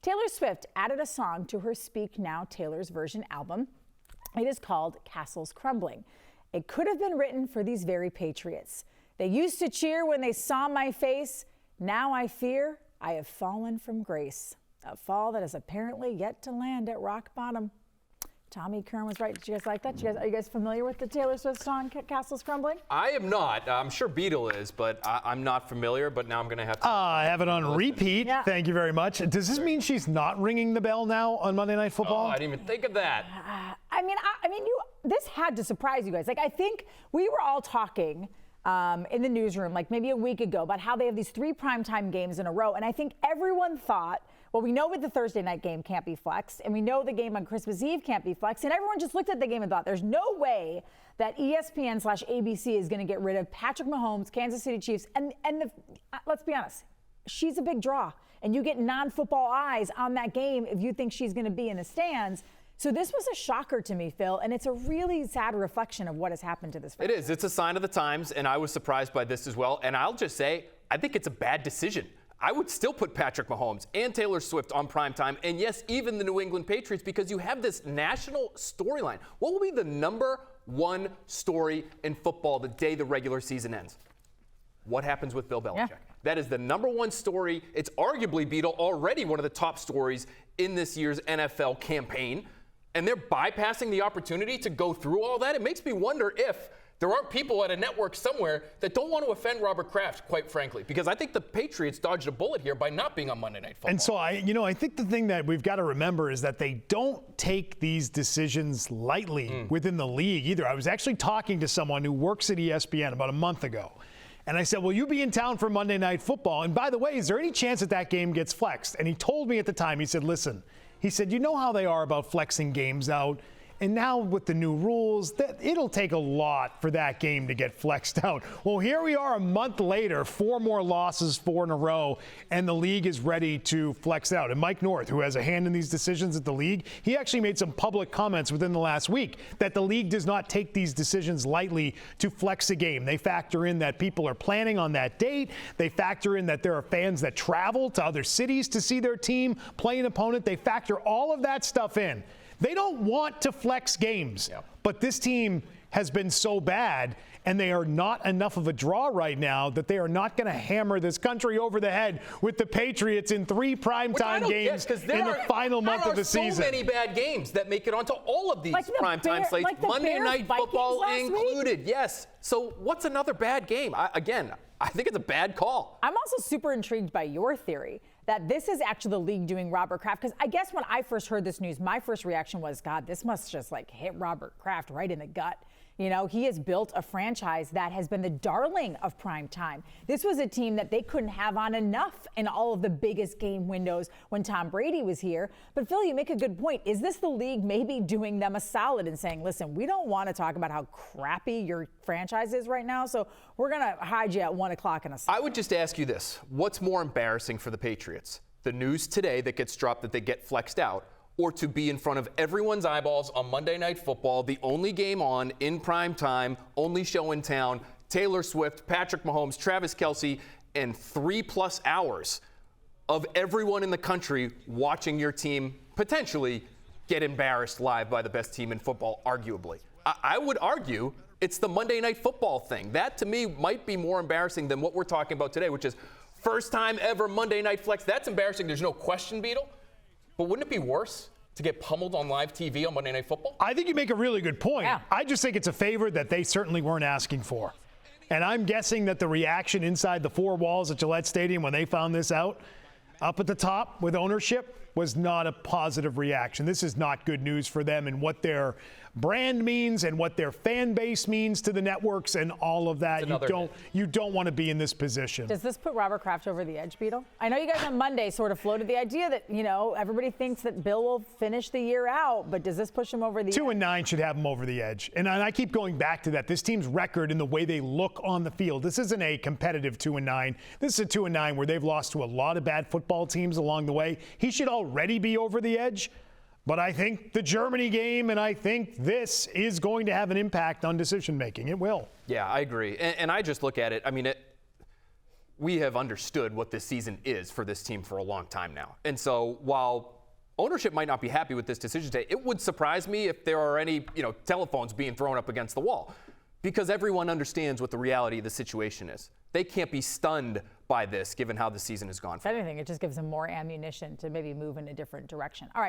Taylor Swift added a song to her Speak Now Taylor's Version album. It is called Castles Crumbling. It could have been written for these very Patriots. They used to cheer when they saw my face. Now I fear I have fallen from grace. A fall that is apparently yet to land at rock bottom. Tommy Kern was right. Did you guys like that? Are you guys familiar with the Taylor Swift song, Castles Crumbling? I am not. I'm sure Beetle is, but I'm not familiar. But now I'm going to have to. I have it on repeat. Yeah. Thank you very much. Does this mean she's not ringing the bell now on Monday Night Football? Oh, I didn't even think of that. This had to surprise you guys. Like, I think we were all talking in the newsroom, like maybe a week ago, about how they have these 3 primetime games in a row. And I think everyone thought, well, we know the Thursday night game can't be flexed, and we know the game on Christmas Eve can't be flexed, and everyone just looked at the game and thought, there's no way that ESPN/ABC is going to get rid of Patrick Mahomes, Kansas City Chiefs, and let's be honest, she's a big draw, and you get non-football eyes on that game if you think she's going to be in the stands. So this was a shocker to me, Phil, and it's a really sad reflection of what has happened to this franchise. It is. It's a sign of the times, and I was surprised by this as well. And I'll just say, I think it's a bad decision. I would still put Patrick Mahomes and Taylor Swift on primetime, and yes, even the New England Patriots, because you have this national storyline. What will be the number one story in football the day the regular season ends? What happens with Bill Belichick? Yeah. That is the number one story. It's arguably, Beetle, already one of the top stories in this year's NFL campaign. And they're bypassing the opportunity to go through all that. It makes me wonder if there aren't people at a network somewhere that don't want to offend Robert Kraft, quite frankly, because I think the Patriots dodged a bullet here by not being on Monday Night Football. And so I think the thing that we've got to remember is that they don't take these decisions lightly within the league either. I was actually talking to someone who works at ESPN about a month ago. And I said, will you be in town for Monday Night Football? And by the way, is there any chance that game gets flexed? And he told me at the time, he said, listen, he said, you know how they are about flexing games out. And now with the new rules, it'll take a lot for that game to get flexed out. Well, here we are a month later, 4 more losses, 4 in a row, and the league is ready to flex out. And Mike North, who has a hand in these decisions at the league, he actually made some public comments within the last week that the league does not take these decisions lightly to flex a game. They factor in that people are planning on that date. They factor in that there are fans that travel to other cities to see their team play an opponent. They factor all of that stuff in. They don't want to flex games, but this team has been so bad, and they are not enough of a draw right now that they are not going to hammer this country over the head with the Patriots in 3 primetime games in the final month of the season. There are so many bad games that make it onto all of these primetime slates, Monday Night Football included. Yes. So what's another bad game? I think it's a bad call. I'm also super intrigued by your theory that this is actually the league doing Robert Kraft. Because I guess when I first heard this news, my first reaction was, God, this must just hit Robert Kraft right in the gut. You know, he has built a franchise that has been the darling of prime time. This was a team that they couldn't have on enough in all of the biggest game windows when Tom Brady was here. But Phil, you make a good point. Is this the league maybe doing them a solid and saying, listen, we don't want to talk about how crappy your franchise is right now, so we're going to hide you at 1 o'clock in a second. I would just ask you this. What's more embarrassing for the Patriots? The news today that gets dropped that they get flexed out, or to be in front of everyone's eyeballs on Monday Night Football, the only game on in prime time, only show in town, Taylor Swift, Patrick Mahomes, Travis Kelce, and 3+ hours of everyone in the country watching your team potentially get embarrassed live by the best team in football, arguably. I would argue it's the Monday Night Football thing. That, to me, might be more embarrassing than what we're talking about today, which is first time ever Monday Night Flex. That's embarrassing. There's no question, Beetle. But wouldn't it be worse to get pummeled on live TV on Monday Night Football? I think you make a really good point. Yeah. I just think it's a favor that they certainly weren't asking for. And I'm guessing that the reaction inside the 4 walls at Gillette Stadium when they found this out, up at the top with ownership, was not a positive reaction. This is not good news for them and what their brand means and what their fan base means to the networks and all of that. You don't want to be in this position. Does this put Robert Kraft over the edge, Beetle? I know you guys on Monday sort of floated the idea that, everybody thinks that Bill will finish the year out, but does this push him over the edge? 2-9 should have him over the edge. And I keep going back to that. This team's record and the way they look on the field, this isn't a competitive 2-9. This is a 2-9 where they've lost to a lot of bad football teams along the way. He should already be over the edge. But I think the Germany game and I think this is going to have an impact on decision making. It will. Yeah, I agree. And I just look at it. I mean, we have understood what this season is for this team for a long time now. And so while ownership might not be happy with this decision today, it would surprise me if there are any, telephones being thrown up against the wall, because everyone understands what the reality of the situation is. They can't be stunned by this, given how the season has gone. If anything, it just gives them more ammunition to maybe move in a different direction. All right.